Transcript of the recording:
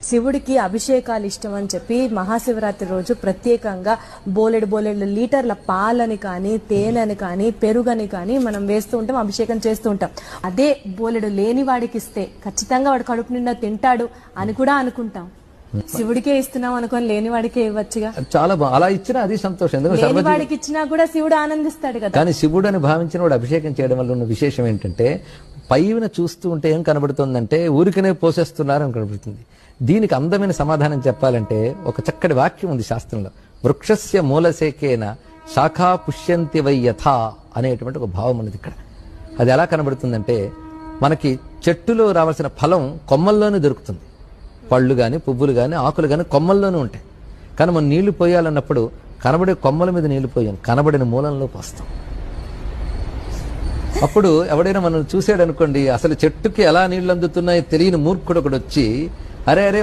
శివుడికి అభిషేకాలు ఇష్టం అని చెప్పి మహాశివరాత్రి రోజు ప్రత్యేకంగా బోలెడు లీటర్ల పాలని కానీ తేనెని కానీ పెరుగని కానీ మనం వేస్తూ ఉంటాం, అభిషేకం చేస్తూ ఉంటాం. అదే బోలెడు లేని వాడికి ఇస్తే ఖచ్చితంగా వాడు కడుపు నిండా తింటాడు అని కూడా అనుకుంటాం. శివుడికే ఇస్తున్నాం అనుకోని లేని వాడికే ఇవ్వచ్చుగా. చాలా అలా ఇచ్చినా అది సంతోషం. లేని వాడికి ఇచ్చినా కూడా శివుడు ఆనందిస్తాడు కదా. కానీ శివుడు అని భావించిన వాడు అభిషేకం చేయడం వల్ల ఉన్న విశేషం ఏంటంటే పైన చూస్తూ ఉంటే ఏం కనబడుతుందంటే ఊరికనే పోసేస్తున్నారని కనబడుతుంది. దీనికి అందమైన సమాధానం చెప్పాలంటే ఒక చక్కటి వాక్యం ఉంది శాస్త్రంలో. వృక్షస్య మూలశేఖేన శాఖా పుష్యంతి వై యథా అనేటువంటి ఒక భావం ఉన్నది ఇక్కడ. అది ఎలా కనబడుతుందంటే మనకి చెట్టులో రావాల్సిన ఫలం కొమ్మల్లోనే దొరుకుతుంది. పళ్ళు కానీ పువ్వులు కానీ ఆకులు కానీ కొమ్మల్లోనే ఉంటాయి. కానీ మనం నీళ్లు పోయాలన్నప్పుడు కనబడే కొమ్మల మీద నీళ్లు పోయాం, కనబడిన మూలంలో పోస్తాం. అప్పుడు ఎవడైనా మనం చూసాడు అనుకోండి, అసలు చెట్టుకి ఎలా నీళ్లు అందుతున్నాయో తెలియని మూర్ఖుడు ఒకడు వచ్చి అరే